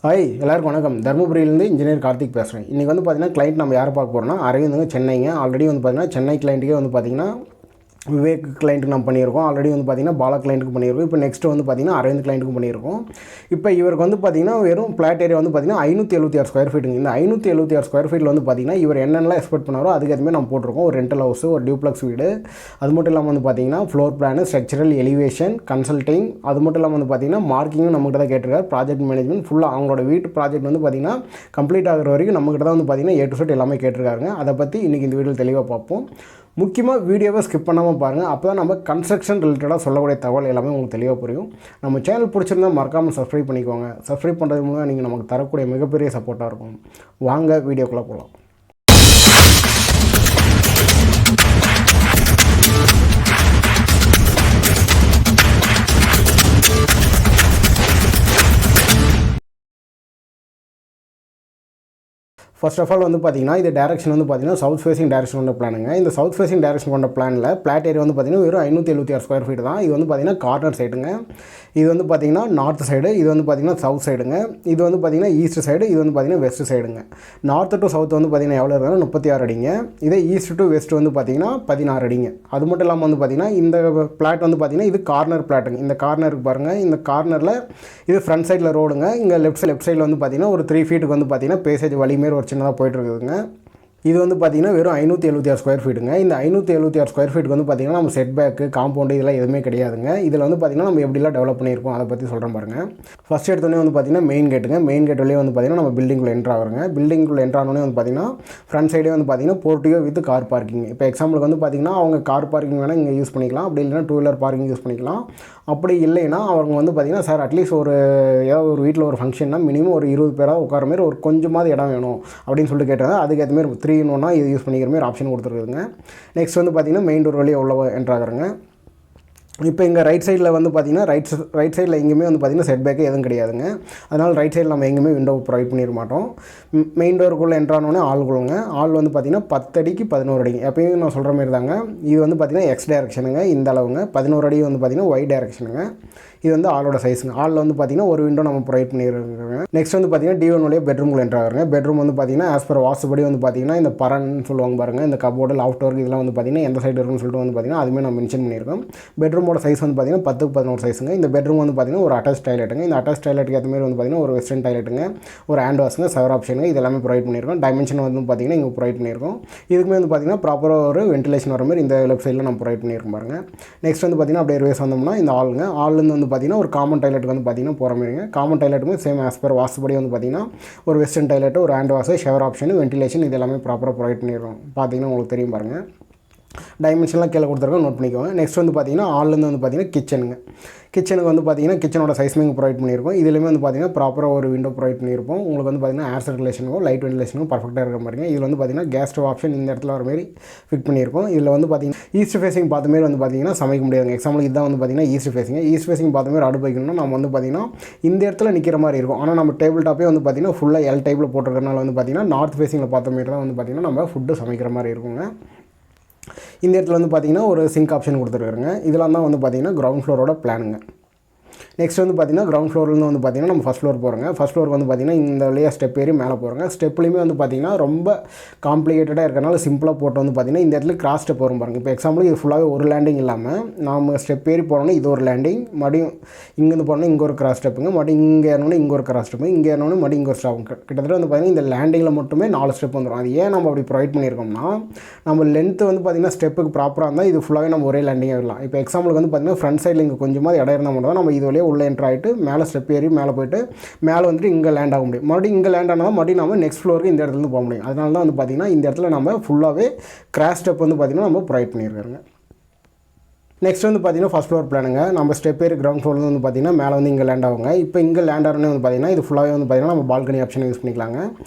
Hi எல்லாருக்கும் வணக்கம். தர்மபுரியிலேருந்து engineer Karthik பேசுகிறேன். இன்றைக்கி வந்து பார்த்திங்கன்னா கிளைண்ட் நம்ம யாரை பார்க்க போகிறோம்னா அரவிந்த் சென்னைங்க. ஆல்ரெடி வந்து பார்த்திங்கன்னா சென்னை கிளைண்ட்டுக்கே வந்து பார்த்திங்கன்னா விவேக் கிளைண்ட்டுக்கு நம்ம பண்ணியிருக்கோம். ஆல்ரெடி வந்து பார்த்திங்கன்னா பாலா கிளைண்ட்டுக்கு பண்ணியிருக்கோம். இப்போ நெக்ஸ்ட்டு வந்து பார்த்திங்கன்னா அரவிந்த் கிளைண்ட்டுக்கு பண்ணியிருக்கோம். இப்போ இவருக்கு வந்து பார்த்திங்கன்னா வெறும் பிளாட் ஏரியா வந்து பார்த்திங்கன்னா 576 ஸ்கொயர் ஃபீட்டுங்க. இந்த 576 ஸ்கொயர் ஃபீட்டில் வந்து பார்த்திங்கன்னா இவர் என்னென்னலாம் எக்ஸ்பெக்ட் பண்ணாரோ அதுக்கேற்ற நம்ம போட்டிருக்கோம். ஒரு ரெண்டல் ஹவுஸ், ஒரு டியூப்ளெக்ஸ் வீடு, அது மட்டும் இல்லாமல் வந்து பார்த்திங்கன்னா floor plan, structural elevation, consulting, அது மட்டும் இல்லாமல் வந்து பார்த்திங்கன்னா மார்க்கிங்கும் நம்மகிட்ட தான் கேட்டிருக்காரு. ப்ராஜெக்ட் மேனேஜ்மெண்ட் ஃபுல்லாக அவங்களோட வீட்டு ப்ராஜெக்ட் வந்து பார்த்திங்கன்னா கம்ப்ளீட் ஆகிற வரைக்கும் நம்மகிட்ட தான் வந்து பார்த்திங்கன்னா A to Z எல்லாமே கேட்டிருக்காருங்க. அதை பற்றி இன்றைக்கி இந்த வீடியோ தெளிவாக பார்ப்போம். முக்கியமாக வீடியோவை ஸ்கிப் பண்ணாமல் பாருங்கள். அப்போ தான் நம்ம கன்ஸ்ட்ரக்ஷன் ரிலேட்டடாக சொல்லக்கூடிய தகவல் எல்லாமே உங்களுக்கு தெளிவாக புரியும். நம்ம சேனல் பிடிச்சிருந்தால் மறக்காமல் சப்ஸ்கிரைப் பண்ணிக்கோங்க. சப்ஸ்கிரைப் பண்ணுறது மூலம் நீங்கள் நமக்கு தரக்கூடிய மிகப்பெரிய சப்போர்ட்டாக இருக்கும். வாங்க வீடியோக்குள்ளே போகலாம். ஃபர்ஸ்ட் ஆஃப் ஆல் வந்து பார்த்திங்கன்னா இது டேரக்ஷன் வந்து பார்த்திங்கன்னா சவுத் ஃபேசிங் டேரக்ஷன் கொண்ட பிளானுங்க. இந்த சவுத் ஃபேசிங் டேரக்ஷன் கொண்ட பிளானில் பிளாட் ஏரியா வந்து பார்த்திங்கன்னா வெறும் 576 ஸ்கொயர் ஃபீட் தான். இது வந்து பார்த்திங்கன்னா கார்னர் சைடுங்க. இது வந்து பார்த்திங்கன்னா நார்த் சைடு, இது வந்து பார்த்திங்கன்னா சவுத் சைடுங்க. இது வந்து பார்த்திங்கன்னா ஈஸ்ட் சைடு, இது வந்து பார்த்திங்கன்னா வெஸ்ட் சைடுங்க. நார்த் டு சவுத் வந்து பார்த்திங்கன்னா எவ்வளோ இருக்குன்னா 36 அடிங்க. இதே ஈஸ்ட் டு வெஸ்ட் வந்து பார்த்திங்கன்னா 16 அடிங்க. அது மட்டும் இல்லாமல் வந்து பார்த்திங்கன்னா இந்த பிளாட் வந்து பார்த்திங்கன்னா இது கார்னர் பிளாட்டுங்க. இந்த கார்னருக்கு பாருங்கள், இந்த கார்னரில் இது ஃப்ரண்ட் சைடில் ரோடுங்க. இங்கே லெஃப்ட் சைடில் வந்து பார்த்திங்கன்னா ஒரு 3 ஃபீட்டுக்கு வந்து பார்த்திங்கன்னா பேசேஜ் வழிமேல் ஒரு சின்னதாக போயிட்டுருக்குதுங்க. இது வந்து பார்த்திங்கன்னா வெறும் 576 ஸ்கொயர் ஃபீட்டுங்க. இந்த 576 ஸ்கொயர் ஃபீட்டுக்கு வந்து பார்த்திங்கன்னா நம்ம செட் பேக்கு, காம்பவுண்டு இதெல்லாம் எதுவுமே கிடையாதுங்க. இதில் வந்து பார்த்திங்கன்னா நம்ம எப்படிலாம் டெவலப் பண்ணியிருக்கோம் அதை பற்றி சொல்கிறேன் பாருங்கள். ஃபஸ்ட் எடுத்தோடனே வந்து பார்த்திங்கன்னா மெயின் கேட்டுங்க. மெயின் கேட் வழியே வந்து பார்த்திங்கன்னா நம்ம பில்டிங்குள்ளே என்ட்ரு ஆகுறோங்க. பில்டிங்குள்ளே என்ட்ரு ஆனோடனே வந்து பார்த்திங்கன்னா ஃப்ரண்ட் சைடே வந்து பார்த்திங்கன்னா போர்ட்டியோ வித் கார் பார்க்கிங். இப்போ எக்ஸாம்பிளுக்கு வந்து பார்த்திங்கன்னா அவங்க கார் பார்க்கிங் வேணால் இங்கே யூஸ் பண்ணிக்கலாம். அப்படி இல்லைனா 2 வீலர் பார்க்கிங் யூஸ் பண்ணிக்கலாம். அப்படி இல்லைன்னா அவங்க வந்து பார்த்திங்கன்னா சார் அட்லீஸ்ட் ஏதாவது ஒரு வீட்டில் ஒரு ஃபங்க்ஷன்னா மினிமம் ஒரு 20 பேராக உட்கார மாரி ஒரு கொஞ்சமாவது இடம் வேணும் அப்படின்னு சொல்லிட்டு கேட்டாங்க. அதுக்கேற்ற மாரி 3-in-1 இது யூஸ் பண்ணிக்கிற மாதிரி ஆப்ஷன் கொடுத்துருக்குதுங்க. நெக்ஸ்ட் வந்து பார்த்திங்கன்னா மெயின் டோர் வழியாக உள்ள என்ட்ராகிறாங்க. இப்போ இங்கே ரைட் சைடில் வந்து பார்த்திங்கன்னா ரைட் சைடில் எங்கேயுமே வந்து பார்த்திங்கன்னா செட் பேக்கு எதுவும் கிடையாதுங்க. அதனால் ரைட் சைடில் நம்ம எங்கேயுமே விண்டோ ப்ரொவைட் பண்ணிட மாட்டோம். மெயின் டோருக்குள்ளே என்ட்ரானோடனே ஆள்குள்ளங்க. ஆள் வந்து பார்த்திங்கன்னா 10 அடிக்கு 11 அடிங்க. எப்பயும் நான் சொல்கிற மாதிரி தாங்க. இது வந்து பார்த்திங்கன்னா எக்ஸ் டைரக்ஷனுங்க. இந்த அளவுங்க 11 அடி வந்து பார்த்திங்கன்னா ஒய் டைரக்ஷனுங்க. இது வந்து ஆளோட சைஸுங்க. ஆளில் வந்து பார்த்திங்கன்னா ஒரு விண்டோ நம்ம ப்ரொவைட் பண்ணியிருக்காங்க. நெக்ஸ்ட் வந்து பார்த்திங்கன்னா D1 வழியாக பெட்ரூம்குள்ளே என்ட்ராகிறாங்க. பெட்ரூம் வந்து பார்த்திங்கன்னா ஆஸ் பர் வாஸ்துபடி வந்து பார்த்திங்கன்னா இந்த பரன்னு சொல்லுவாங்க பாருங்கள், இந்த கபோர்டு லாஃப்ட் ஒர்க் இதெல்லாம் வந்து பார்த்திங்கன்னா எந்த சைடு இருக்குன்னு சொல்லிட்டு வந்து பார்த்திங்கன்னா அதுவுமே நம்ம மென்ஷன் பண்ணியிருக்கோம். பெட்ரூமோட சைஸ் வந்து பார்த்திங்கன்னா 10x11 சைஸுங்க. இந்த பெட்ரூம் வந்து பார்த்திங்கன்னா ஒரு அட்டாச் டாய்லெட்டுங்க. இந்த அட்டாச் டாய்லெட்டுக்கு ஏற்ற மாதிரி வந்து பார்த்திங்கன்னா ஒரு வெஸ்டர்ன் டாய்லெட்டுங்க, ஒரு ஹேண்ட் வாஷுங்க, ஷவர் ஆப்ஷனுங்க, இது எல்லாமே ப்ரொவைட் பண்ணியிருக்கோம். டைமென்ஷன் வந்து பார்த்திங்கன்னா இங்கே ப்ரொவைட் பண்ணியிருக்கோம். இதுக்குமே வந்து பார்த்திங்கன்னா ப்ராப்பராக ஒரு வென்டிலேஷன் வர மாதிரி இந்த லெஃப்ட் சைடில் நம்ம ப்ரொவைட் பண்ணியிருக்கோம் பாருங்கள். நெக்ஸ்ட் வந்து பார்த்திங்கன்னா அப்படியே ரிவேஸ் வந்தோம்னா இந்த ஆளுங்க. ஆள்லேருந்து வந்து பார்த்திங்கன்னா ஒரு காமன் டாய்லெட்டுக்கு வந்து பார்த்திங்கன்னா போகிற மாதிரிங்க. காமன் டாய்லெட்டுமே சேம் ஆஸ் பர் வாஸ்துபடி வந்து பார்த்திங்கன்னா ஒரு வெஸ்டர்ன் டாய்லெட்டு, ஒரு hand wash, shower option, ventilation இது எல்லாமே ப்ராப்பராக ப்ரொவைட் பண்ணியிருக்கோம். பார்த்திங்கன்னா உங்களுக்கு தெரியும் பாருங்கள். டைமென்ஷன்லாம் கீழே கொடுத்துருக்கோம், நோட் பண்ணிக்கோங்க. நெக்ஸ்ட் வந்து பார்த்திங்கன்னா ஆள்லேருந்து வந்து பார்த்திங்கன்னா கிச்சனுங்க. கிச்சனுக்கு வந்து பார்த்திங்கன்னா கிச்சனோட சைஸ்மே ப்ரொவைட் பண்ணியிருக்கோம். இதுலேயுமே வந்து பார்த்திங்கன்னா ப்ராப்பராக ஒரு விண்டோ ப்ரொவைட் பண்ணியிருப்போம். உங்களுக்கு வந்து பார்த்திங்கன்னா ஏர் சர்க்குலேஷனுக்கும் லைட் வென்டிலேஷனுக்கும் பர்ஃபெக்டாக இருக்கிற மாதிரிங்க. இதில் வந்து பார்த்திங்கன்னா கேஸ் ஸ்டவ் ஆப்ஷன் இந்த இடத்துல வர மாதிரி ஃபிட் பண்ணியிருக்கோம். இதில் வந்து பார்த்திங்கன்னா ஈஸ்ட் ஃபேஸிங் பார்த்த மாதிரி வந்து பார்த்திங்கன்னா சமைக்க முடியாதுங்க. எக்ஸாம்பிள் இதுதான் வந்து பார்த்திங்கன்னா ஈஸ்ட் ஃபேஸிங். ஈஸ்ட் ஃபேஸிங் பார்த்த மாதிரி அடுப்பு வைக்கணும்னா நம்ம வந்து பார்த்திங்கன்னா இந்த இடத்துல நிற்கிற மாதிரி இருக்கும். ஆனால் நம்ம டேபிள் டாப்பே வந்து பார்த்திங்கன்னா ஃபுல்லாக எல் டைப்பில் போட்டிருக்கறனால வந்து பார்த்திங்கன்னா நார்த் ஃபேஸிங்கில் பார்த்த மாதிரி தான் வந்து பார்த்திங்கன்னா நம்ம ஃபுட்டு சமைக்கிற மாதிரி இருக்குங்க. இந்த இடத்துல வந்து பார்த்திங்கன்னா ஒரு சிங்க் ஆப்ஷன் கொடுத்துருக்குறேங்க. இதெல்லாம் தான் வந்து பார்த்திங்கன்னா கிரவுண்ட் ஃப்ளோரோட பிளானுங்க. நெக்ஸ்ட் வந்து பார்த்திங்கன்னா கிரவுண்ட் ஃப்ளோர்லேருந்து வந்து பார்த்திங்கன்னா நம்ம ஃபஸ்ட் ஃப்ளோர் போகிறோங்க. ஃபஸ்ட் ஃப்ளோர் வந்து பார்த்திங்கன்னா இந்த வழியாக ஸ்டெப் ஏறி மேலே போகிறோங்க. ஸ்டெப்லேயுமே வந்து பார்த்திங்கன்னா ரொம்ப காம்ப்ளிகேட்டடாக இருக்கிறனால சிம்பிளாக போட்டு வந்து பார்த்திங்கன்னா இந்த இடத்துல கிராஸ் ஸ்டெப் வரும் பாருங்கள். இப்போ எக்ஸாம்பிள் இது ஃபுல்லாகவே ஒரு லேண்டிங் இல்லாமல் நம்ம ஸ்டெப் ஏறி போனோன்னா இது ஒரு லேண்டிங், மறுபடியும் இங்கேருந்து போனோன்னா இங்கே ஒரு கிராஸ் ஸ்டெப்புங்க, மறுபடியும் இங்கே ஏறணுன்னா இங்கே ஒரு கிராஸ் ஸ்டெப்பு, இங்கே ஏறணுன்னா மறுபடியும் இங்கே ஒரு ஸ்டாப். கிட்டத்தட்ட வந்து பார்த்திங்கன்னா இந்த லேண்டிங்கில் மட்டுமே 4 ஸ்டெப் வந்துடும். அது ஏன் நம்ம அப்படி ப்ரொவைட் பண்ணியிருக்கோம்னா நம்ம லென்த்து வந்து பார்த்திங்கன்னா ஸ்டெப்புக்கு ப்ராப்பராக இருந்தால் இது ஃபுல்லாகவே நம்ம ஒரே லேண்டிங்காக வரலாம். இப்போ எக்ஸாம்பிளுக்கு வந்து பார்த்திங்கன்னா ஃப்ரண்ட் சைடில் இங்கே கொஞ்சமாக இடம் இருந்தால் மட்டும் தான் நம்ம இது வழியாக உள்ள என்ட்ரு ஆகிட்டு மேலே ஸ்டெப் ஏறி மேலே போய்ட்டு மேலே வந்துட்டு இங்கே லேண்ட் ஆக முடியும். மறுபடியும் இங்கே லேண்ட் ஆனால் மறுபடியும் நம்ம நெக்ஸ்ட் ஃப்ளோருக்கு இந்த இடத்துலேருந்து போக முடியும். அதனால தான் வந்து பார்த்திங்கன்னா இந்த இடத்துல நம்ம ஃபுல்லாகவே கிராஸ் ஸ்டெப் வந்து பார்த்திங்கன்னா நம்ம ப்ரொவைட் பண்ணியிருக்காங்க. நெக்ஸ்ட் வந்து பார்த்திங்கன்னா ஃபஸ்ட் ஃப்ளோர் பிளானுங்க. நம்ம ஸ்டெப் ஏறி கிரவுண்ட் ஃப்ளோர் வந்து பார்த்திங்கன்னா மேலே வந்து இங்கே லேண்ட் ஆகுங்க. இப்போ இங்கே லேண்ட் ஆகிறனே வந்து பார்த்திங்கன்னா இது ஃபுல்லாகவே வந்து பார்த்திங்கன்னா நம்ம பால்கனி ஆப்ஷன் யூஸ் பண்ணிக்கலாங்க.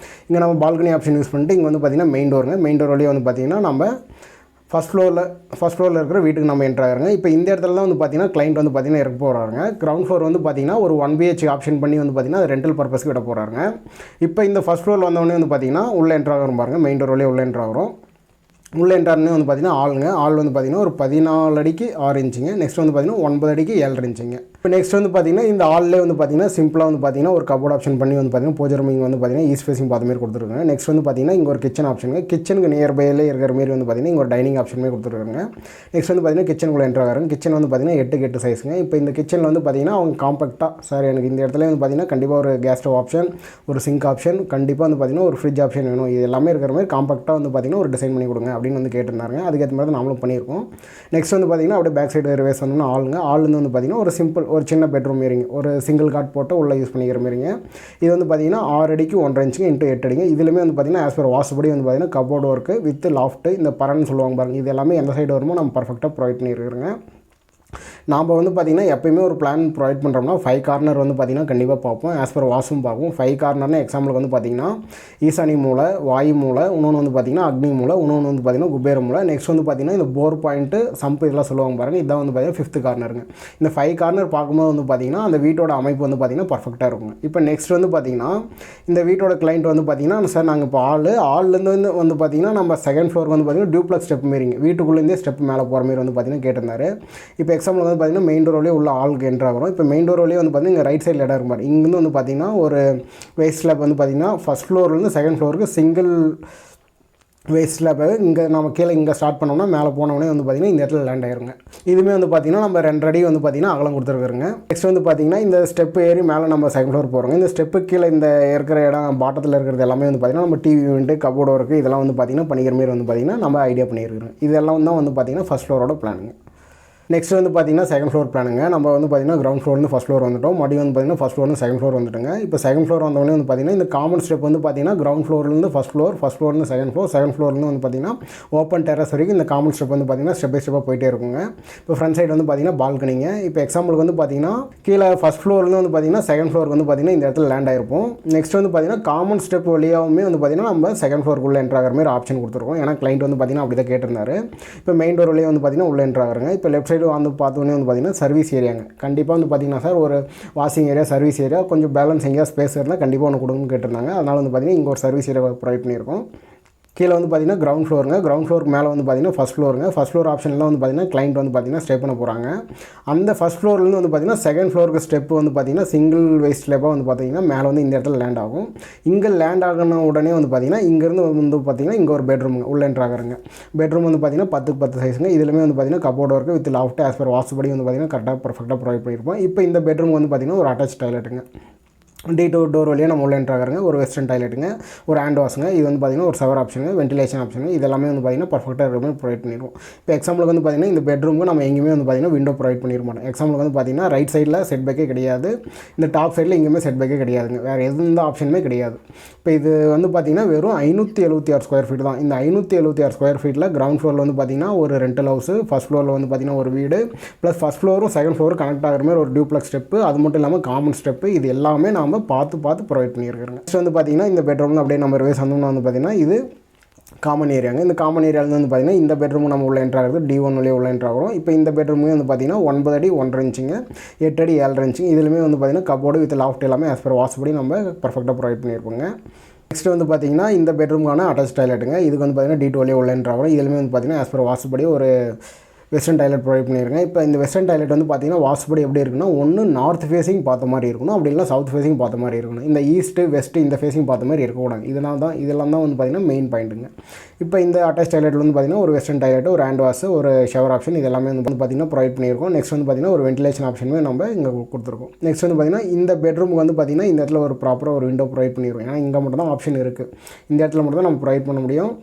இங்கே நம்ம பால்கனி ஆப்ஷன் யூஸ் பண்ணிட்டு இங்கே வந்து பார்த்திங்கன்னா மெயின் டோருங்க. மெயின் டோர் வழியாக வந்து பார்த்திங்கன்னா நம்ம ஃபஸ்ட் ஃப்ளோரில் இருக்கிற வீட்டுக்கு நம்ம என்ட்ரு ஆகிறாங்க. இப்போ இந்த இடத்துல தான் வந்து பார்த்திங்கன்னா கிளைண்ட் வந்து பார்த்திங்கன்னா இறக்க போகிறாங்க. கிரவுண்ட் ஃப்ளோர் வந்து பார்த்திங்கன்னா ஒரு 1 BH ஆப்ஷன் பண்ணி வந்து பார்த்திங்கன்னா அது ரெண்டல் பர்பஸ்க்கு விட போகிறாங்க. இப்போ இந்த ஃபஸ்ட் ஃப்ளோர் வந்தவொடனே வந்து பார்த்திங்கன்னா உள்ளே என்ட்ரு ஆகிறோம் பாருங்கள். மெயின் டோர் வழியாக உள்ளே என்ட்ரு ஆகிறோம். உள்ளே என்ட்ரானே வந்து பார்த்திங்கன்னா ஆளுங்க ஆள் வந்து பார்த்திங்கன்னா ஒரு 14 அடிக்கு 6 இன்ச்சுங்க. நெக்ஸ்ட் வந்து பார்த்திங்கன்னா 9 அடிக்கு 7 இன்ச்சுங்க. இப்போ நெக்ஸ்ட் வந்து பார்த்திங்கன்னா இந்த ஆல்லே வந்து பார்த்திங்கன்னா சிம்பிளாக வந்து பார்த்திங்கன்னா ஒரு கபோர்ட் ஆப்ஷன் பண்ணி வந்து பார்த்திங்கன்னா பூஜை ரூம் இங்கே வந்து பார்த்திங்கன்னா ஈஸ்ட் ஃபேஸிங் பார்த்த மாதிரி கொடுத்துருக்காங்க. நெக்ஸ்ட் வந்து பார்த்திங்கன்னா இங்கே ஒரு கிச்சன் ஆப்ஷனுங்க. கிச்சனுக்கு நியர்பையிலே இருக்கிற மாதிரி வந்து பார்த்திங்கன்னா இங்கே ஒரு டைனிங் ஆப்ஷனுமே கொடுத்துருக்காங்க. நெக்ஸ்ட் வந்து பார்த்திங்கன்னா கிச்சனுக்குள்ளே என்ட்ரு ஆகிறாங்க. கிச்சன் வந்து பார்த்திங்கன்னா 8க்கு 8 சைஸுங்க. இப்போ இந்த கிச்சனில் வந்து பார்த்திங்கன்னா அவங்க காம்பேக்டாக சார் எனக்கு இந்த இடத்துல வந்து பார்த்திங்கன்னா கண்டிப்பாக ஒரு கேஸ் ஸ்டவ் ஆப்ஷன், ஒரு சிங்க் ஆப்ஷன், கண்டிப்பாக வந்து பார்த்திங்கன்னா ஒரு ஃப்ரிட்ஜ் ஆப்ஷன் வேணும், இது எல்லாமே இருக்கிற மாதிரி காம்பேக்டாக வந்து பார்த்திங்கன்னா ஒரு டிசைன் பண்ணி கொடுங்க அப்படின்னு வந்து கேட்டிருந்தாங்க. அதுக்கேற்ற மாதிரி தான் நாமளும் பண்ணியிருக்கோம். நெக்ஸ்ட் வந்து பார்த்திங்கன்னா அப்படியே பேக் சைடு ரிவேஸ் வந்து ஆளுங்க ஆளுந்து வந்து பார்த்திங்கன்னா ஒரு சிம்பிள் ஒரு சின்ன பெட்ரூம் மாரிங்க, ஒரு சிங்கிள் காட் போட்டு உள்ளே யூஸ் பண்ணிக்கிற மாதிரிங்க. இது வந்து பார்த்திங்கன்னா 6 அடிக்கு 1.5 இன்ச்சுங்க இன்ட்டு 8 அடிங்க. இதுலேயுமே வந்து பார்த்திங்கன்னா ஆஸ் பர் வாசுபடி வந்து பார்த்திங்கன்னா கபோர்டு ஒர்க்கு வித் லாஃப்ட்டு இந்த பரன்னு சொல்லுவாங்க பாருங்கள், இது எல்லாமே எந்த சைடு வருமோ நம்ம பர்ஃபெக்டாக ப்ரொவைட் பண்ணியிருக்கிறோங்க. நாம் வந்து பார்த்திங்கன்னா எப்போயுமே ஒரு பிளான் ப்ரொவைட் பண்ணுறோம்னா 5 கார்னர் வந்து பார்த்திங்கன்னா கண்டிப்பாக பார்ப்போம். ஆஸ் பர் வாஷும் பார்ப்போம். 5 கார்னர்னு எக்ஸாம்பிளுக்கு வந்து பார்த்திங்கன்னா ஈசானி மூலை, வாயு மூலை, இன்னொன்று வந்து பார்த்திங்கன்னா அக்னி மூலை, இன்னொன்று வந்து பார்த்திங்கன்னா குபேர மூலை, நெக்ஸ்ட் வந்து பார்த்திங்கன்னா இந்த போர் பாயிண்ட்டு சம்பு இதெல்லாம் சொல்லுவாங்க பாருங்கள், இதான் வந்து பார்த்திங்கன்னா 5th கார்னருங்க. இந்த 5 கார்னர் பார்க்கும்போது வந்து பார்த்திங்கன்னா அந்த வீட்டோட அமைப்பு வந்து பார்த்திங்கன்னா பர்ஃபெக்டாக இருக்குங்க. இப்போ நெக்ஸ்ட் வந்து பார்த்திங்கன்னா இந்த வீட்டோட கிளைண்ட் வந்து பார்த்திங்கன்னா சார் நாங்கள் இப்போ ஆள்லேருந்து வந்து பார்த்திங்கன்னா நம்ம செகண்ட் ஃப்ளோருக்கு வந்து பார்த்திங்கன்னா டியூப்ளெக்ஸ் ஸ்டெப் மாரிங்க, வீட்டுக்குள்ளேருந்தே ஸ்டெப் மேலே போகிற மாதிரி வந்து பார்த்திங்கன்னா கேட்டிருந்தாரு. இப்போ எக்ஸாம்பிள் வந்து பார்த்திங்கன்னா மெயின் டோர் வழியே உள்ள ஆளுக்கு என்ட்ரு ஆகிறோம். இப்போ மெயின் டோர் வழியே வந்து பார்த்திங்கன்னா இங்கே ரைட் சைடில் இடம் இருக்கும் பாரு, இங்கேருந்து வந்து பார்த்திங்கன்னா ஒரு வேஸ்ட் ஸ்லாப் வந்து பார்த்திங்கன்னா ஃபஸ்ட் ஃப்ளோர்லேருந்து செகண்ட் ஃப்ளோருக்கு சிங்கிள் வேஸ்ட் ஸ்லாப். இங்கே நம்ம கீழே இங்கே ஸ்டார்ட் பண்ணோம்னா மேலே போனோடனே வந்து பார்த்திங்கன்னா இந்த இடத்துல லேண்ட் ஆயிருங்க. இதுவுமே வந்து பார்த்திங்கன்னா நம்ம 2 அடி வந்து பார்த்திங்கன்னா அகலம் கொடுத்துருக்குறோங்க. நெக்ஸ்ட் வந்து பார்த்திங்கன்னா இந்த ஸ்டெப்பு ஏறி மேலே நம்ம செகண்ட் ஃப்ளோர் போகிறோங்க. இந்த ஸ்டெப்பு கீழே இந்த இருக்கிற இடம் பாட்டத்தில் இருக்கிறது எல்லாமே வந்து பார்த்திங்கன்னா நம்ம டிவி யூனிட்டு, கபோர்டு ஒர்க்கு இதெல்லாம் வந்து பார்த்திங்கன்னா பண்ணிக்கிற மாதிரி வந்து பார்த்திங்கன்னா நம்ம ஐடியா பண்ணியிருக்கிறோம். இதெல்லாம் தான் வந்து பார்த்திங்கன்னா ஃபஸ்ட் ஃப்ளோரோட பிளானுங்க. நெக்ஸ்ட் வந்து பார்த்திங்கன்னா செகண்ட் ஃப்ளோர் பிளானுங்க. நம்ம வந்து பார்த்திங்கன்னா கிரவுண்ட் ஃப்ளோர்லேருந்து ஃபஸ்ட் ஃப்ளோர் வந்துட்டோம். மறுபடியும் வந்து பார்த்திங்கன்னா ஃபஸ்ட் ஃப்ளோர்லேருந்து செகண்ட் ஃப்ளோர் வந்துட்டுங்க. இப்போ செகண்ட் ஃப்ளோர் வந்தோடனே வந்து பார்த்திங்கன்னா இந்த காமன் ஸ்டெப் வந்து பார்த்திங்கன்னா கிரவுண்ட் ஃப்ளோர்லேருந்து ஃபஸ்ட் ஃப்ளோர்லேருந்து செகண்ட் ஃப்ளோர்லேருந்து வந்து பார்த்திங்கன்னா ஓப்பன் டெரஸ் வரைக்கும் இந்த காமன் ஸ்டெப் வந்து பார்த்திங்கன்னா ஸ்டெப் பை ஸ்டெப்பாக போயிட்டே இருக்குங்க. இப்போ ஃப்ரண்ட் சைடு வந்து பார்த்திங்கன்னா பால்கனிங்க. இப்போ எக்ஸாம்பிளுக்கு வந்து பார்த்திங்கன்னா கீழே ஃபஸ்ட் ஃப்ளோர்லேருந்து வந்து பார்த்திங்கன்னா செகண்ட் ஃப்ளோருக்கு வந்து பார்த்திங்கன்னா இந்த இடத்துல லேண்ட் ஆயிருப்போம். நெக்ஸ்ட் வந்து பார்த்திங்கன்னா காமன் ஸ்டெப் வழியாகவுமே வந்து பார்த்திங்கன்னா நம்ம செகண்ட் ஃப்ளோருக்குள்ளே என்ட்ரு ஆகிற மாதிரி ஆப்ஷன் கொடுத்துருக்கோம். ஏன்னா கிளைண்ட் வந்து பார்த்திங்கன்னா அப்படி தான் கேட்டிருந்தாரு. இப்போ மெயின் டோர் வழியாக வந்து பார்த்திங்கன்னா உள்ளே என்ட்ரு ஆகிறாங்க. இப்போ லெஃப்ட் சைடு வந்து பார்த்தோன்னே வந்து பார்த்திங்கன்னா சர்வீஸ் ஏரியாங்க. கண்டிப்பாக வந்து பார்த்திங்கன்னா சார் ஒரு வாஷிங் ஏரியா, சர்வீஸ் ஏரியா கொஞ்சம் பேலன்ஸ் எங்கேயா ஸ்பேஸ் இருந்தால் கண்டிப்பாக ஒன்று கொடுங்கன்னு கேட்டிருந்தாங்க. அதனால் வந்து பார்த்திங்கன்னா இங்கே ஒரு சர்வீஸ் ஏரியா ப்ரொவைட் பண்ணியிருக்கோம். கீழே வந்து பார்த்திங்கன்னா கிரவுண்ட் ஃப்ளோருங்க. கிரவுண்ட் ஃப்ளோருக்கு மேலே வந்து பார்த்திங்கன்னா ஃபஸ்ட் ஃப்ளோருங்க. ஃபஸ்ட் ஃப்ளோர் ஆப்ஷனில் வந்து பார்த்திங்கன்னா கிளைண்ட் வந்து பார்த்திங்கன்னா ஸ்டே பண்ண போகிறாங்க. அந்த ஃபஸ்ட் ஃப்ளோர்லேருந்து வந்து பார்த்திங்கன்னா செகண்ட் ஃப்ளோருக்கு ஸ்டெப் வந்து பார்த்திங்கன்னா சிங்கிள் வேஸ்ட் ஸ்லாப்பாக வந்து பார்த்திங்கன்னா மேலே வந்து இந்த இடத்துல லேண்ட் ஆகும். இங்கே லேண்ட் ஆகின உடனே வந்து பார்த்திங்கன்னா இங்கேருந்து வந்து பார்த்திங்கன்னா இங்கே ஒரு பெட்ரூமுங்க உள்ளே என்ட்ரு ஆகிறாங்க. பெட்ரூம் வந்து பார்த்திங்கன்னா 10க்கு 10 சைஸுங்க. இதுலேயுமே வந்து பார்த்திங்கன்னா cupboard work with loft as per வாசுபடி வந்து பார்த்திங்கன்னா கரெக்டாக பர்ஃபெக்டாக ப்ரொவைட் பண்ணியிருப்போம். இப்போ இந்த பெட்ரூம் வந்து பார்த்திங்கன்னா ஒரு அட்டாச் டாய்லெட்டுங்க. டோர் வழியாக நம்ம உள்ள என்ட்ரு ஆகிறாங்க. ஒரு வெஸ்டர்ன் டாய்லெட்டுங்க, ஒரு ஹேண்ட் வாஷுங்க. இது வந்து பார்த்திங்கன்னா ஒரு ஷவர் ஆப்ஷனுங்க, வென்டிலேஷன் ஆப்ஷனுங்க. இதெல்லாமே வந்து பார்த்திங்கன்னா பர்ஃபெக்டாக இருக்கிற மாதிரி ப்ரொவைட் பண்ணிடுவோம். இப்போ எக்ஸாம்பிளுக்கு வந்து பார்த்திங்கன்னா இந்த பெட்ரூமுக்கு நம்ம எங்கேயுமே வந்து பார்த்திங்கன்னா விண்டோ ப்ரொவைட் பண்ணிட மாட்டோம். எக்ஸாம்பிளுக்கு வந்து பார்த்திங்கன்னா ரைட் சைடில் செட் பேக்கே கிடையாது, இந்த டாப் சைடில் எங்கேயுமே செட் பேக்கே கிடையாதுங்க, வேறு எந்த ஆப்ஷனுமே கிடையாது. இப்போ இது வந்து பார்த்திங்கன்னா வெறும் 576 ஸ்கொயர் ஃபீட் தான். இந்த 576 ஸ்கொயர் ஃபீட்டில் கிரவுண்ட் ஃப்ளோரில் வந்து பார்த்திங்கன்னா ஒரு ரெண்டல் ஹவுஸு, ஃபஸ்ட் ஃப்ளோரில் வந்து பார்த்திங்கன்னா ஒரு வீடு, ப்ளஸ் ஃபஸ்ட் ஃப்ளோரும் செகண்ட் ஃப்ளோரும் கனெக்ட் ஆகிற மாதிரி ஒரு டியூப்ளெக்ஸ் ஸ்டெப்பு, அது மட்டும் இல்லாமல் காமன் ஸ்டெப்பு, இது எல்லாமே நாம் பார்த்து ப்ரொவைட் பண்ணியிருக்கிறோங்க. நெக்ஸ்ட் வந்து பார்த்திங்கன்னா இந்த பெட்ரூமில் அப்படியே நம்ம ரிவேஸ் வந்தோம்னா வந்து பார்த்திங்கன்னா இது காமன் ஏரியாங்க. இந்த காமன் ஏரியாவில் வந்து பார்த்திங்கன்னா இந்த பெட்ரூம் நம்ம உள்ள என்ட்ரு ஆகிறது D1 வழியாக உள்ள என்ட்ரு ஆகிறோம். இப்போ இந்த பெட்ரூமே வந்து பார்த்திங்கன்னா 9 அடி 1.5 இன்ச்சுங்க, 8 அடி 7.5 இன்ச்சுங்க. இதுலேயுமே வந்து பார்த்திங்கன்னா கபோர்டு வித் லாஃப்ட் எல்லாமே ஆஸ் பர் வாசுபடி நம்ம பர்ஃபெக்டாக ப்ரொவைட் பண்ணியிருப்போங்க. நெக்ஸ்ட் வந்து பார்த்திங்கன்னா இந்த பெட்ரூமுக்கான அட்டாச் டாய்லெட்டுங்க. இதுக்கு வந்து பார்த்திங்கன்னா D2 வழியாக உள்ள என்ட்ரு ஆகிறோம். இதுலேயுமே வந்து பார்த்திங்கன்னா ஆஸ் பர் வாசுபடி ஒரு வெஸ்டர்ன் டாய்லெட் ப்ரொவைட் பண்ணியிருக்கேன். இப்போ இந்த வெஸ்டர்ன் டாய்லெட் வந்து பார்த்திங்கன்னா வாசுபடி எப்படி இருக்குன்னா, ஒன்று நார்த் ஃபேஸிங் பார்த்த மாதிரி இருக்கணும், அப்படி இல்லை சவுத் ஃபேஸிங் பார்த்த மாதிரி இருக்கணும். இந்த ஈஸ்ட்டு வெஸ்ட்டு இந்த ஃபேஸிங் பார்த்த மாதிரி இருக்கக்கூடாது. இதெல்லாம் தான் வந்து பார்த்திங்கன்னா மெயின் பாயிண்ட்டுங்க. இப்போ இந்த அட்டாச் டாய்லெட் வந்து பார்த்திங்கன்னா ஒரு வெஸ்டர்ன் டாய்லெட், ஒரு ஹேண்ட் வாஷ், ஒரு ஷவர் ஆப்ஷன், இது எல்லாமே வந்து பார்த்திங்கன்னா ப்ரொவைட் பண்ணியிருக்கோம். நெக்ஸ்ட் வந்து பார்த்திங்கன்னா ஒரு வென்டிலேஷன் ஆப்ஷனுமே நம்ம இங்கே கொடுத்துருக்கோம். நெக்ஸ்ட் வந்து பார்த்திங்கன்னா இந்த பெட்ரூமுக்கு வந்து பார்த்திங்கன்னா இந்த இடத்துல ஒரு ப்ராப்பராக ஒரு விண்டோ ப்ரொவைட் பண்ணியிருக்கோம். ஏன்னா இங்கே மட்டும் தான் ஆப்ஷன் இருக்குது, இந்த இடத்துல மட்டும் தான் நம்ம ப்ரொவைட் பண்ண முடியும்.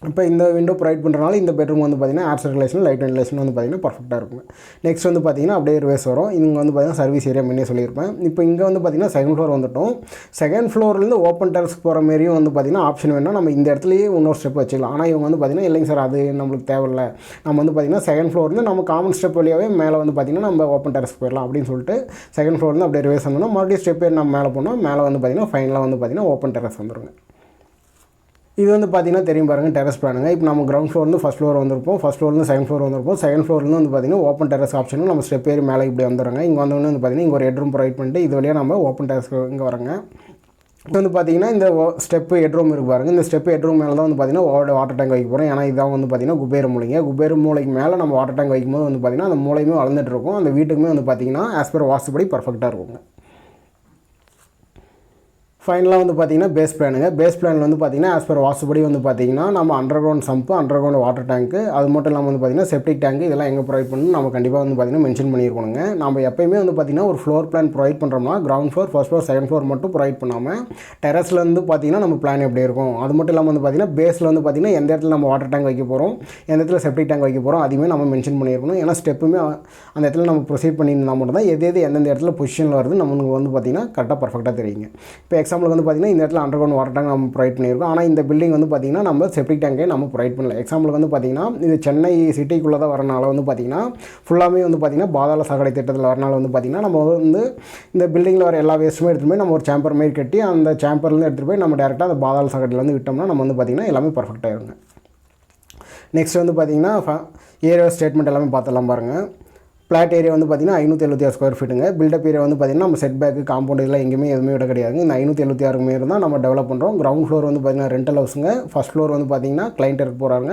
இப்போ இந்த விண்டோ ப்ரொவைட் பண்ணுறனால இந்த பெட்ரூம் வந்து பார்த்திங்கன்னா ஏர் சர்க்குலேஷன், லைட் வென்டிலேஷன் வந்து பார்த்திங்கன்னா பர்ஃபெக்டாக இருக்கும். நெக்ஸ்ட் வந்து பார்த்திங்கன்னா அப்படியே ரிவேஸ் வரும். இங்கே வந்து பார்த்திங்கன்னா சர்வீஸ் ஏரியா முன்னே சொல்லியிருப்பேன். இப்போ இங்கே வந்து பார்த்திங்கன்னா செகண்ட் ஃப்ளோர் வந்துட்டோம். செகண்ட் ஃப்ளோர்லேருந்து ஓப்பன் டெரஸ்க்கு போகிற மாரியும் வந்து பார்த்திங்கன்னா ஆப்ஷன் வேணும்னா நம்ம இந்த இடத்துலையே இன்னொரு ஸ்டெப் வச்சுக்கலாம். ஆனால் இவங்க வந்து பார்த்திங்கன்னா இல்லைங்க சார் அது நம்மளுக்கு தேவையில்லை, நம்ம வந்து பார்த்திங்கன்னா செகண்ட் ஃப்ளோர்லேருந்து நம்ம காமன் ஸ்டெப் வழியாகவே மேலே வந்து பார்த்திங்கன்னா நம்ம ஓப்பன் டெரஸ்க்கு போயிடலாம் அப்படின்னு சொல்லிட்டு செகண்ட் ஃப்ளோர்லேருந்து அப்படியே ரிவேஸ் வந்தோம்னா மறுபடியும் ஸ்டெப் நம்ம மேலே போனோம். மேலே வந்து பார்த்திங்கன்னா ஃபைனலாக வந்து பார்த்திங்கன்னா ஓப்பன் டெரஸ் வந்துருங்க. இது வந்து பார்த்திங்கன்னா தெரியும் பாருங்கள் டெரஸ் பிளானுங்க. இப்போ நம்ம கிரவுண்ட் ஃப்ளோர்லேருந்து ஃபஸ்ட் ஃப்ளோர் வந்திருப்போம், ஃபஸ்ட் ஃப்ளோர்லேருந்து செகண்ட் ஃப்ளோர் வந்திருப்போம். செகண்ட் ஃப்ளோர்லேருந்து வந்து பார்த்திங்கன்னா ஓப்பன் டெரஸ் ஆப்ஷனும் நம்ம ஸ்டெப் ஏறி மேலே இப்படி வந்துடுங்க. இங்கே வந்தோடனே வந்து பார்த்திங்கன்னா இங்கே ஒரு ஹெட்ரூம் ப்ரொவைட் பண்ணிட்டு இது வழியாக நம்ம ஓப்பன் டெரஸ்க்கு இங்கே வரங்க. இப்போ வந்து பார்த்திங்கன்னா இந்த ஸ்டெப்பு ஹெட்ரூம் இருக்குது பாருங்கள். இந்த ஸ்டெப்பு ஹெட்ரூம் மேலே தான் வந்து பார்த்திங்கன்னா வாட்டர் டேங்க் வைக்க போகிறோம். ஏன்னா இதான் வந்து பார்த்திங்கன்னா குபேர மூலைக்கு மேலே நம்ம வாட்டர் டேங்க் வைக்கும்போது வந்து பார்த்திங்கன்னா அந்த மூலையுமே வளர்ந்துட்டு இருக்கும். அந்த வீட்டுக்குமே வந்து பார்த்திங்கன்னா ஆஸ் பர் வாஸ்துபடி பர்ஃபெக்டாக இருக்குங்க. ஃபைனலாக வந்து பார்த்திங்கன்னா பேஸ் பிளானுங்க. பேஸ் பிளானில் வந்து பார்த்திங்கன்னா ஆஸ் பர் வாஸ்துபடி வந்து பார்த்திங்கன்னா நம்ம அண்டர் கிரவுண்ட் சம்பு, அண்டர் கிரவுண்ட் வாட்டர் டேங்க்கு, அது மட்டும் இல்லாமல் வந்து பார்த்திங்கன்னா செப்டிக் டேங்க் இதெல்லாம் எங்கே ப்ரொவைட் பண்ணணும் நம்ம கண்டிப்பாக வந்து பார்த்திங்கன்னா மென்ஷன் பண்ணியிருக்கணுங்க. நம்ம எப்போயுமே வந்து பார்த்திங்கன்னா ஒரு ஃப்ளோர் பிளான் ப்ரொவைட் பண்ணுறோம்னா ground floor, first floor, second floor மட்டும் ப்ரொவைட் பண்ணாமல் டெரஸில் வந்து பார்த்திங்கன்னா நம்ம பிளான் எப்படி இருக்கும், அது மட்டும் இல்லாமல் வந்து பார்த்திங்கன்னா பேஸில் வந்து பார்த்திங்கன்னா எந்த இடத்துல நம்ம வாட்டர் டேங்க் வைக்க போகிறோம், எந்த இடத்துல செப்டிக் டேங்க் வைக்க போகிறோம் அதையுமே நம்ம மென்ஷன் பண்ணியிருக்கணும். ஏன்னா ஸ்டெப்புமே அந்த இடத்துல நம்ம ப்ரொசீட் பண்ணியிருந்தால் மட்டும் தான் எது எந்தெந்த இடத்துல பொசிஷனில் வருது நமக்கு வந்து பார்த்திங்கன்னா கரெக்டாக பர்ஃபெக்டாக தெரியுங்க. இப்போ எக்ஸாம்பிளுக்கு வந்து பார்த்திங்கன்னா இந்த இடத்துல அண்டர் கிரவுண்ட் வாட்டர் டேங்க் நம்ம ப்ரொவைட் பண்ணியிருக்கோம். ஆனால் இந்த பில்டிங் வந்து பார்த்திங்கன்னா நம்ம செப்டிக் டேங்கே நம்ம ப்ரொவைட் பண்ணல. எக்ஸாம்பிளுக்கு வந்து பார்த்திங்கன்னா இது சென்னை சிட்டிக்குள்ளே தான் வரனால வந்து பார்த்திங்கன்னா ஃபுல்லாமே வந்து பார்த்திங்கன்னா பாதாள சாக்கடை திட்டத்தில் வரனால வந்து பார்த்திங்கன்னா நம்ம வந்து இந்த பில்டிங்கில் வர எல்லா வேஸ்ட்டுமே எடுத்துகிட்டு போய் நம்ம ஒரு சேம்பர் மாரி கட்டி அந்த சேம்பர்லேருந்து எடுத்துகிட்டு போய் நம்ம டேரெக்டாக அந்த பாதாள சாக்கடையில் வந்து விட்டோம்னா நம்ம வந்து பார்த்திங்கன்னா எல்லாமே பர்ஃபெக்டாக இருங்க. நெக்ஸ்ட் வந்து பார்த்திங்கன்னா ஏரியா ஸ்டேட்மெண்ட் எல்லாமே பார்த்துலாம் பாருங்கள். பிளாட் ஏரியா வந்து பார்த்திங்கன்னா 576 ஸ்கொயர் ஃபீட்டுங்க. பில்டப் ஏரியா வந்து பார்த்திங்கன்னா நம்ம செட் பேக்கு காம்பவுண்ட் இதெல்லாம் எங்கேயுமே எதுவுமே விட கிடையாது. இந்த 576 மாரி தான் நம்ம டெவலப் பண்ணுறோம். கிரவுண்ட் ஃப்ளோர் வந்து பார்த்திங்கன்னா ரெண்டல் ஹவுஸுங்க. ஃபஸ்ட் ஃப்ளோர் வந்து பார்த்திங்கன்னா கிளைண்ட் இருக்க போகிறாங்க.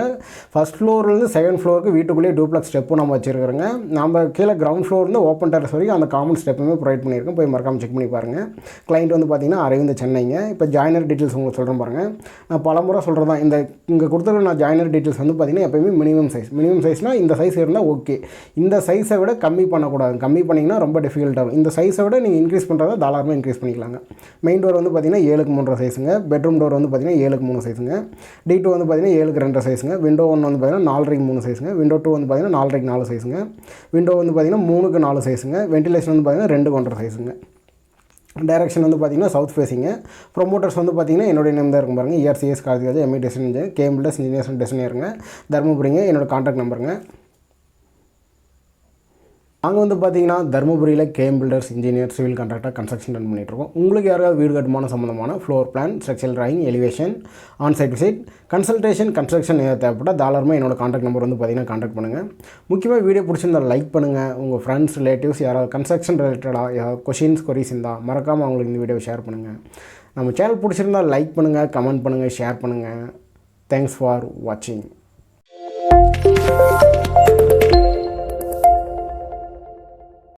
ஃபஸ்ட் ஃப்ளோர்லேருந்து செகண்ட் ஃப்ளோருக்கு வீட்டுக்குள்ளேயே டூப்ளெக்ஸ் ஸ்டெப்பும் நம்ம வச்சுருக்கிறோங்க. நம்ம கீழே கிரவுண்ட் ஃப்ளோர்லேருந்து ஓப்பன் டெரஸ் வரைக்கும் அந்த காமன் ஸ்டெப்புமே ப்ரொவைட் பண்ணியிருக்கோம். போய் மறக்காமல் செக் பண்ணி பாருங்கள். கிளைண்ட் வந்து பார்த்திங்கன்னா அரவிந்த் சென்னைங்க. இப்போ ஜாயினர் டீட்டெயில்ஸ் உங்களுக்கு சொல்கிறேன் பாருங்கள். நான் பலமுறை சொல்கிறது தான், இந்த இங்கே கொடுத்துருக்க நான் ஜாயினர் டீட்டெயில்ஸ் வந்து பார்த்திங்கன்னா எப்போயுமே மினிமம் சைஸ்னால் இந்த சைஸ் இருந்தால் ஓகே. இந்த சைஸை விட கம்மி பண்ணக்கூடாது. கம்மி பண்ணிங்கன்னா ரொம்ப டிஃபிகல்ட் ஆகும். இந்த சைஸை விட நீங்கள் இன்க்ரீஸ் பண்ணுறதா தாராளமாக இன்க்ரீஸ் பண்ணிக்கலாங்க. மெயின் டோர் வந்து பார்த்திங்கன்னா 7க்கு 3 சைஸுங்க. பெட்ரூம் டோர் வந்து பார்த்திங்கன்னா 7க்கு 3 சைஸுங்க. D2 வந்து பார்த்திங்கன்னா 7க்கு 2 சைஸுங்க. விண்டோ 1 வந்து பார்த்திங்கன்னா 4க்கு 3 சைஸுங்க. விண்டோ 2 வந்து பார்த்திங்கன்னா 4க்கு 4 சைஸுங்க. விண்டோ வந்து பார்த்திங்கன்னா 3க்கு 4 சைஸுங்க. வென்டிலேஷன் வந்து பார்த்திங்கன்னா 2க்கு 1 சைஸுங்க. டைரக்ஷன் வந்து பார்த்திங்கன்னா சவுத் ஃபேஸிங்க. ப்ரொமோட்டர்ஸ் வந்து பார்த்திங்கன்னா என்னுடைய நேம் தான் இருக்கும் பாருங்கள். ercskarthick, ME design engineer, KM builders engineers டிசைனருங்க, தர்மபுரிங்க. என்னோடய கான்டாக்ட் நம்பருங்க. நாங்கள் வந்து பார்த்திங்கன்னா தர்மபுரியில் KM builders engineer, civil contractor, construction run பண்ணிகிட்ருக்கோம். உங்களுக்கு யாராவது வீடு கட்டுமான சம்மந்தமான floor plan, structural drawing, elevation, onsite visit, consultation, construction ஏதாவது தேவைப்பட்டால் தாராளமாக என்னோடய கான்டாக்ட் நம்பர் வந்து பார்த்திங்கன்னா கான்டாக்ட் பண்ணுங்கள். முக்கியமாக வீடியோ பிடிச்சிருந்தால் லைக் பண்ணுங்கள். உங்கள் ஃப்ரெண்ட்ஸ், ரிலேட்டிவ்ஸ் யாராவது கன்ஸ்ட்ரக்ஷன் ரிலேட்டடாக யாராவது கொஷின்ஸ் இருந்தால் மறக்காமல் அவங்களுக்கு இந்த வீடியோவை ஷேர் பண்ணுங்கள். நம்ம சேனல் பிடிச்சிருந்தால் லைக் பண்ணுங்கள், கமெண்ட் பண்ணுங்கள், ஷேர் பண்ணுங்கள். தேங்க்ஸ் ஃபார் வாட்சிங்.